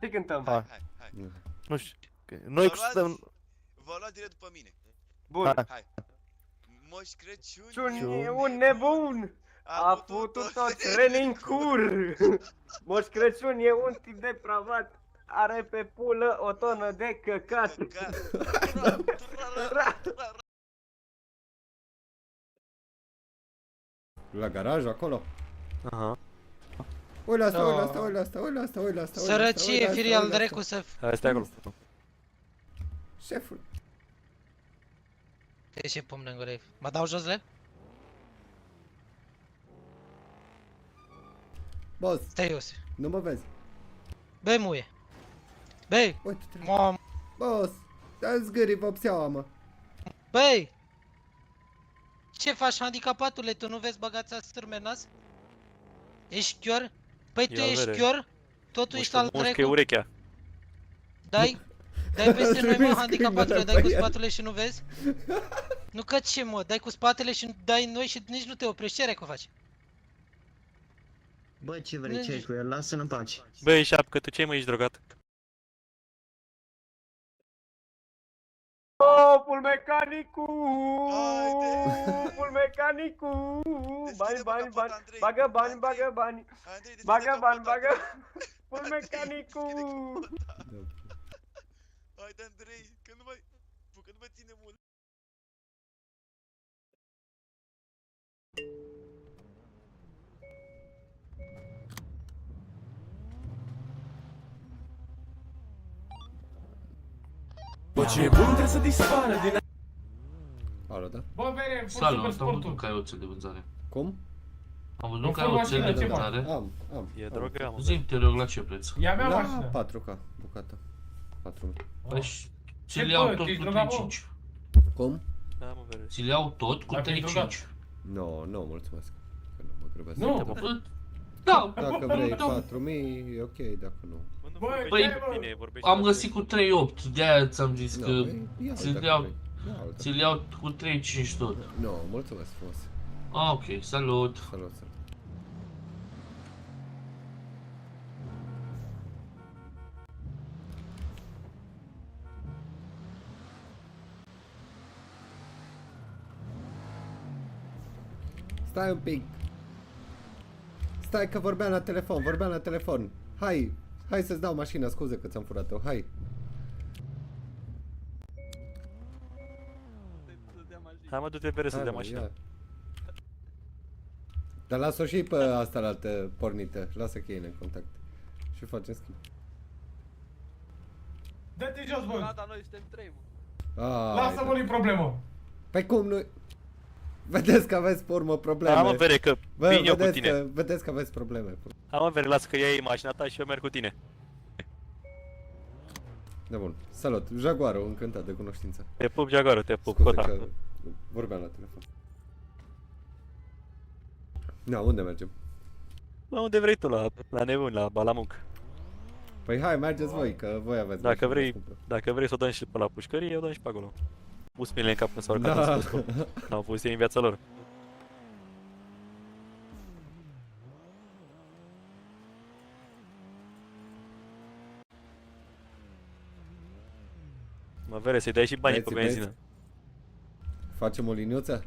Ce cântăm? Hai. Nu știu. Noi cântăm... Vă luați direct după mine. Bun. Hai. Moș Crăciun Crăciun e e un nebun. A putut toți reni în cur. Moș Crăciun e un tip depravat. Are pe pulă o tonă de căcat. La garaj, acolo. Aha. Ui la asta, ui la asta, ui la asta, ui la asta, ui la asta. Sărăcie, firii al dracu să... Hai, stai acolo. Șeful. Te și pumne în gură. Mă dau jos, le? Boss, Stai, Iose. nu mă vezi. Băi, muie. Băi, Uite-te. mam. Boss, dă-ți zgârii vopseaua, mă. Băi! Ce faci, handicapatule? Tu nu vezi băgața stârme în nas? Ești chior? Păi tu Ia ești vere. chior? Totul ești al Mușcă dracu? urechea. Dai peste noi, mă, Trimis handicapatule, câinele dai pe cu el. spatele și nu vezi? Nu că ce, mă, dai cu spatele și dai în noi și nici nu te oprești, ce recu faci? Bă, ce vrei, ce ai cu el? Lasă-l în pace. Băi, șapcă, tu ce mă ești drogat? Pul mecanicu! Pul mecanicu! Bani, bani, bani! Bagă bani, bagă bani! Bagă bani, bagă! Pul mecanicu! Haide, Andrei, că nu mă ține mult. Bă, ce bun trebuie să dispară din... Alo, da? Bă, bere, Salut, foarte am sportul. văzut că ai oțel de vânzare. Cum? Am văzut că ai oțel de vânzare. Am. E drogă, mă. Zi-mi, te rog, la ce preț? Ia mea La mașină. 4K, bucată. 4.000. Păi, Ce, ți-l iau bă, tot tu-i cu drogat, 3,5. Cum? Da, mă, vere. Ți-l iau tot cu Dacă e 3,5. Nu, nu, mulțumesc. Că nu mă grăbesc. Nu. Bă, da, Dacă vrei da. 4.000, e ok, dacă nu. Băi, Păi, ce, bă? Bine, vorbești am de- găsit cu 3,8, de-aia ți-am zis Nu, că păi, ia-l ți-l dacă iau, vrei. Ia-l ți-l iau cu 3,5 tot. Nu, mulțumesc frumos. Ah, ok, salut. Salut, salut. Stai un pic. Stai că vorbeam la telefon, Hai să-ți dau mașina, scuze că ți-am furat-o, hai. Hai, mă, du-te, vere, să Hai, dea mă, mașina. ia. Dar las-o și pe asta la altă pornită, lasă cheile în contact. Și facem schimb. Dă-te jos, bă. Gata, noi suntem 3, mă. Lasă-mă, nu-i problemă. Păi cum nu... Vedeți că aveți pe urmă probleme. Da, mă, vere, că Bă, vin eu cu vedeți tine. că, vedeți că aveți probleme. Hai, mă, vere, lasă că iei mașina ta și eu merg cu tine. Da, bun. Salut, Jaguarul, încântat de cunoștință. Te pup, Jaguarul, te pup, Scuze cota. că vorbeam la telefon. Na, unde mergem? La unde vrei tu, la nebun, la Balamuc. Păi hai, mergeți voi, că voi aveți Dacă mașină vrei, scumpă. dacă vrei să o dăm și pe la pușcărie, o dăm și pe acolo. Pus mine în cap când s-au urcat Da. în scos. N-au pus ei în viața lor. Mă, vere, să-i dai și banii pe Băieți, benzină. Facem o liniuță?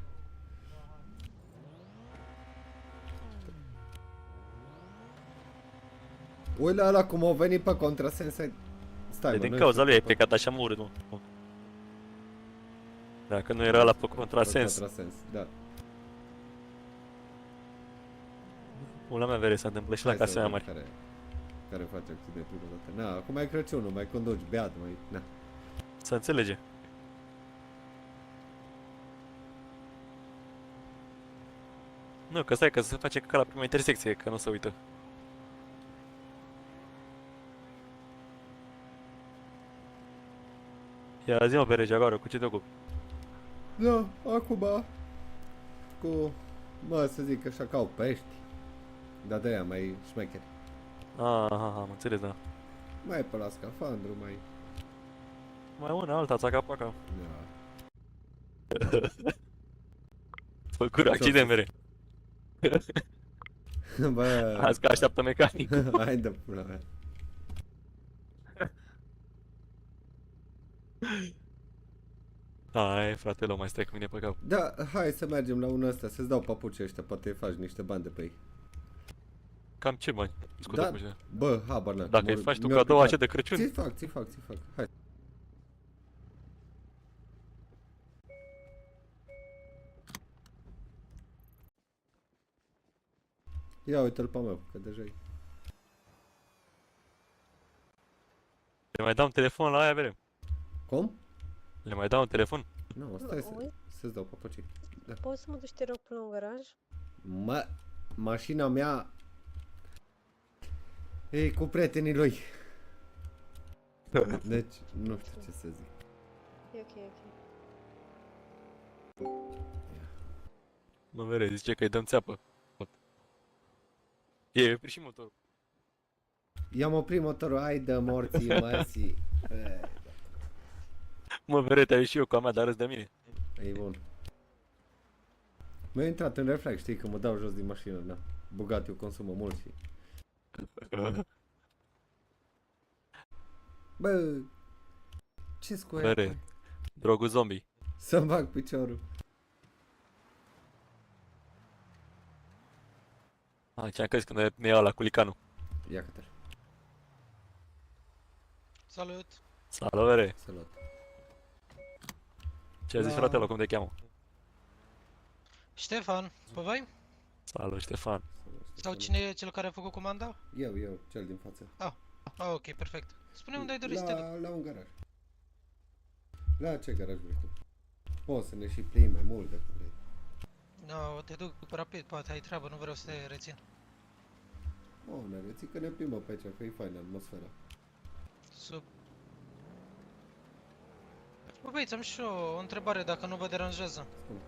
Ui la ăla cum au venit pe contrasens. Stai, De mă, din nu cauza știu lui ai pe- plecat așa mult, mă. Dacă nu era ăla pe contrasens, Contrasens, da. pula mea, vere, se întâmplă și la Hai să casele vedem mari. care face accidentul odată. Na, acum e Crăciunul, mai conduci, beat, mai... Na. Să înțelege. Nu, că stai, că se face ca la prima intersecție, că nu se uită. Ia zi-mă, bere, Jaguarul, cu ce te ocupi? Da, acum cu, mă, să zic așa, ca o pești. Dar de-aia mai șmecheri. Am înțeles, da. Mai e pe la scafandru, mai... Mai una, alta, țaca-paca. Da. Făcură accident, bere. Bă... Azi că așteaptă mecanic. Hai de pula mea. Hai, fratele, mai stai cu mine pe cap. Da, hai să mergem la unul ăsta, să-ți dau papucii ăștia, poate faci niște bani de pe ei. Cam ce bani? Scuze Da, cu ce. bă, habar n-am. Dacă îi faci tu cadou așa de Crăciun. Ți fac. Hai. Ia uite-l pe meu, că deja e. Le mai dau un telefon la aia, vedem. Cum? Le mai dau un telefon? Nu, stai să-ți dau papucii. Da. Poți să mă duci, te rog, până în garaj? Mașina mea e cu prietenii lui. Deci, nu știu ce să zic. E ok. Mă vede, zice că îi dăm țeapă. E oprit și motorul. I-am oprit motorul, ai de morții, mărții. Mă vede, te-ai și eu cu a mea, dar râs de mine. E bun. Mi-a intrat în reflex, știi, că mă dau jos din mașină, da. Bogat, eu consumă mult și... Bă, ce scoia? Vere, drogul zombie. Să-mi bag piciorul. Ce-am crezut când ne ia la culicanul. Ia că-te-l. Salut! Salut, vere. Salut. Ce zici, Da. fratele, cum te cheamă? Ștefan, pe voi? Salut, Ștefan. Sau cine e cel care a făcut comanda? Eu, cel din față. Ah, ok, perfect. Spune unde ai dorit să te duc. La un garaj. La ce garaj vrei tu? Poți să ne și plimbi mai mult dacă vrei. No, te duc rapid, poate ai treabă, nu vreau să te rețin. Ne reții că ne plimbă pe aici, că e faină atmosfera. Sub... Bă, băieți, am și o întrebare, dacă nu vă deranjează. Spune.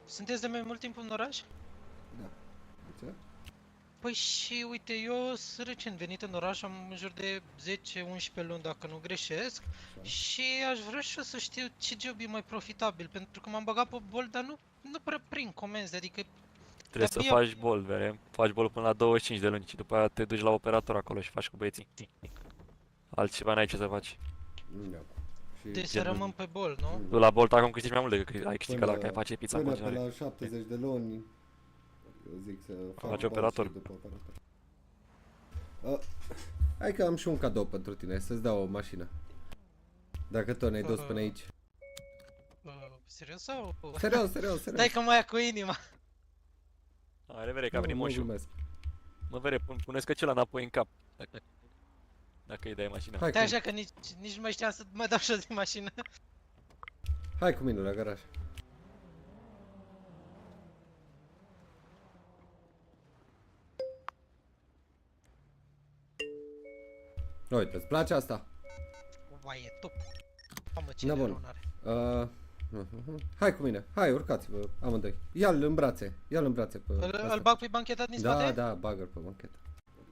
Sunteți de mai mult timp în oraș? Da. De ce? Păi și uite, eu sunt recent venit în oraș, am în jur de 10-11 luni dacă nu greșesc. Așa. Și aș vrea și eu să știu ce job e mai profitabil, pentru că m-am băgat pe bol, dar nu prea prind comenzi, adică Trebuie să Abia- faci bol, vere. Faci bol până la 25 de luni și după aia te duci la operator acolo și faci cu băieții. Altceva n-ai ce să faci. Da. Și de să rămân pe bol, nu? Tu la Bolt acum câștigi mai mult decât ai câștigat Până- dacă ai face pizza în până pe continuare. la 70 de luni, eu zic să fac Faci bani operator. și după operator. Hai că am și un cadou pentru tine, să-ți dau o mașină. Dacă tot ne-ai dus până aici. Serios sau? Serios. Dai că mă ia cu inima. Hai, vere, că a venit Nu moșul. glumesc. Mă vere, pune scăciula înapoi în cap. Dacă îi dai mașina. Hai Stai cu, așa că nici nu mai știam să mă dau jos din mașină. hai cu mine la garaj. Uite, îți place asta? Vai, e top. Mamă, ce Da, bun. neron are. Hai cu mine, hai, urcați-vă amândoi. Ia-l în brațe, pe asta. Îl bag pe bancheta din spate? Da, bagă-l pe banchetă.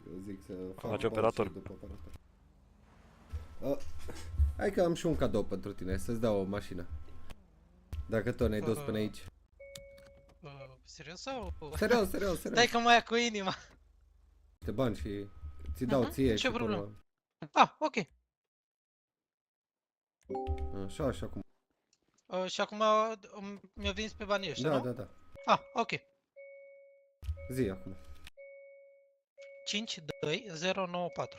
Eu zic să fac Faci bani operator. și după operator. Hai că am și un cadou pentru tine, să-ți dau o mașină. Dacă tot ne-ai dus până aici. Serios sau? Serios. Dai că mă ia cu inima. Te bani și ți dau ție ce și problemă? până... Ah, ok. Așa, și acum. Și acum mi-a vins pe banii ăștia, nu? Da. Ah, ok. Zi acum. 52094.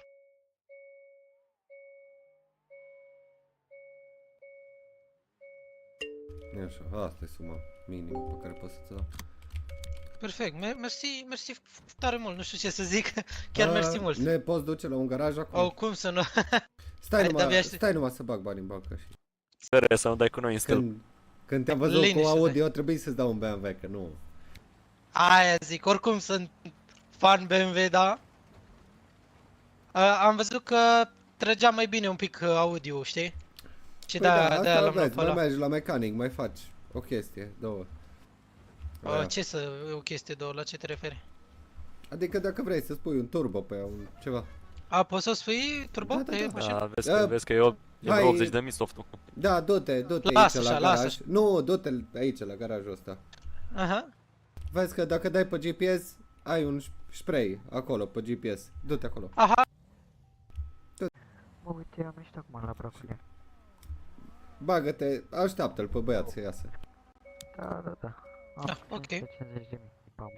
E așa, asta e suma minimă pe care pot să-ți dau. Perfect, mersi tare mult, nu știu ce să zic, chiar mersi mult. Ne poți duce la un garaj acum? Oh, cum să nu? Stai hai, numai să bag bani în bancă și... Vere, să nu dai cu noi în stâlp. Când te-am văzut Liniște, cu stai. Audi, eu trebuie să-ți dau un BMW, că nu... Aia zic, oricum sunt fan BMW, da? Am văzut că trăgea mai bine un pic audio, știi? Și Păi da, asta l-am luat vezi, pe mai ăla. mergi la mecanic, mai faci o chestie, două. Aia. Ce o chestie două, la ce te referi? Adică dacă vrei să spui un turbo pe ea, un ceva. Poți să spui turbo Da, pe mașină? Da, vezi că e Hai. vreo 80.000 softul. Da, du-te Lasă aici la așa, garaj. lasă. Nu, du-te aici la garajul ăsta. Aha. Vezi că dacă dai pe GPS, ai un spray acolo pe GPS. Du-te acolo. Aha. Mă, uite, am ieșit acum la braculier. Bagă-te, așteaptă-l pe băiat să iasă. Da, da, da. Da, ok. 150.000. Bam,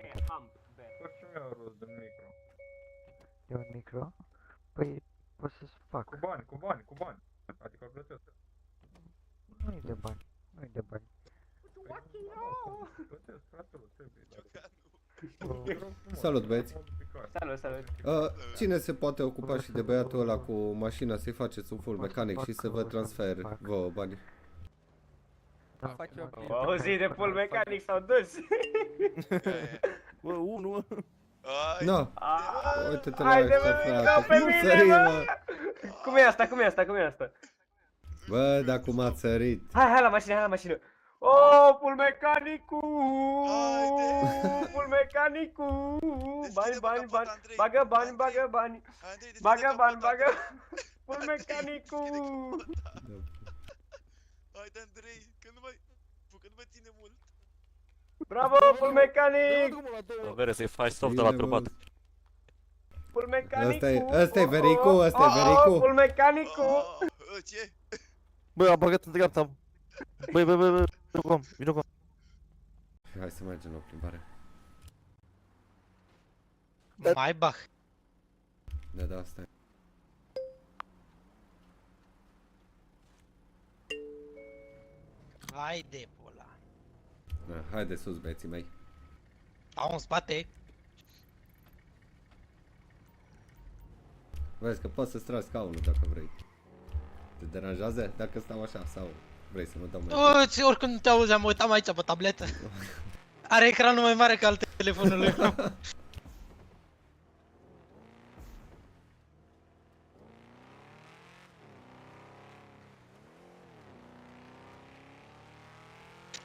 e un micro? Păi, pot să-ți fac. Cu bani. Adică plătesc. Nu-i de bani, nu-i de bani. Plătesc, fratelor, trebuie. Salut băieți. Salut. Cine se poate ocupa și de băiatul ăla cu mașina să-i faceți un full mecanic și să vă transfer vouă bani? Da, O zi de full mecanic s-au dus. Bă, unul. Ai, No, uite-te la Haide, ăștia, mă, frate. mișcau pe Cum mine, sări, mă! mă? Cum e asta? Bă, dar cum ați sărit? Hai la mașină. Oh, full mecanicu! Haide! Full mecanicu! Deschide, Bani, bă, capota, Andrei. bagă bani. Andrei, deschide Bagă capota, bani. Andrei. Full Andrei, mecanicu! deschide capota. Haide, Andrei, că nu mai ține mult. Bravo, full mecanic! O bere să-i faci soft de la trupat. Full mecanicu! Ăsta-i vericu, ăsta-i vericu. Full mecanicu! Ce? Bă, am băgat în dreapta. Băi, vino cu. Hai să mergem la o plimbare. Maybach. Da, asta e. Haide, pola. Da, haide sus, băieții mei. Au în spate. Vezi că poți să-ți tragi scaunul dacă vrei. Te deranjează dacă stau așa sau vrei să mă dau mai Ți oricând nu te auzi, am uitat aici pe tabletă. Are ecranul mai mare ca al telefonului meu.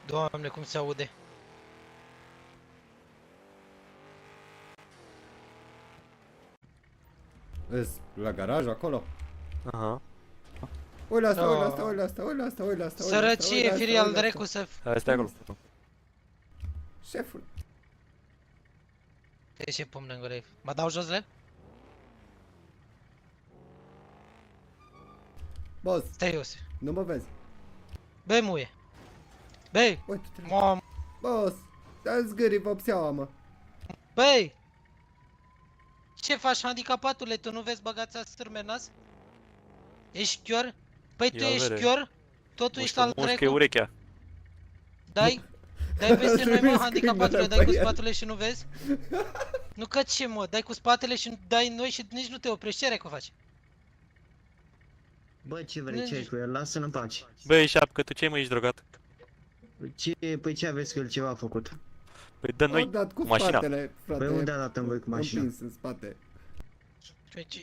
Doamne, cum se aude. Îs la garaj acolo? Aha. Uite asta, Da. uite asta. Sărăcie, firial dracu să... Hai, stai acolo. Șeful. Te și pumne în gură. Mă dau jos le? Boss, Stai jos. nu mă vezi. Băi, muie. Băi, Uite-te. mam. Boss, dă-ți gârii vopseaua, mă. Băi! Ce faci, handicapatule? Tu nu vezi băgața stârme în nas? Ești chior? Păi tu Ia ești vere. chior? Totul ești al Mușcă dracu? urechea. Dai peste noi, mă, Trimis handicapatule, câinele dai cu pe el. spatele și nu vezi? Nu că ce, mă, dai cu spatele și dai noi și nici nu te oprești, ce recu faci? Bă, ce vrei, ce cu el? Lasă-l în pace. Băi, șapcă, tu ce mă ești drogat? Păi ce aveți că el ceva a făcut? Păi dă O noi dat cu mașina. spatele, frate. Păi unde a dat în voi cu mașina? Împins în spate.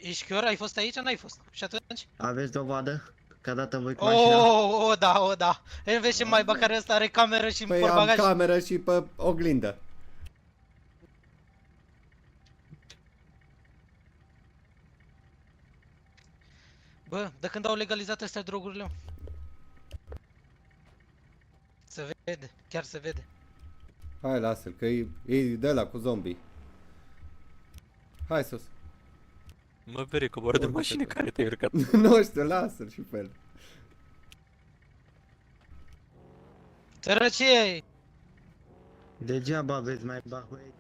Ești chior? Ai fost aici? N-ai fost. Și atunci? Aveți dovadă că a dat în voi cu mașina? O, da. El vezi ce mai care ăsta are cameră și Păi am portbagaj. cameră și pe oglindă. Bă, de când au legalizat astea drogurile? Se vede, chiar se vede. Hai, lasă-l, că e de ăla cu zombie. Hai sus. Mă bere, coboară de mașină care te-ai urcat. Nu știu, lasă-l și pe el. Sărăcie! Degeaba aveți mai bahuie.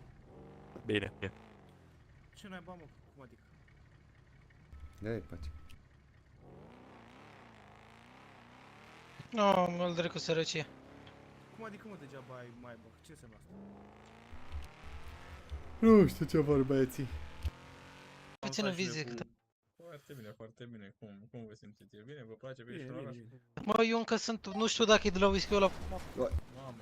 Bine. Ce n-ai bani, mă? Cum adică? Dă-i pace. Nu, mă-l drept cu sărăcie. Cum adică, mă, degeaba ai mai bani? Ce înseamnă asta? Nu știu ce vor băieții. Puțină vizie cât. Foarte bine. Cum vă simțiți? E bine? Vă place? Bine, Mă, eu încă sunt, nu știu dacă e de la whisky-ul ăla. Mamă.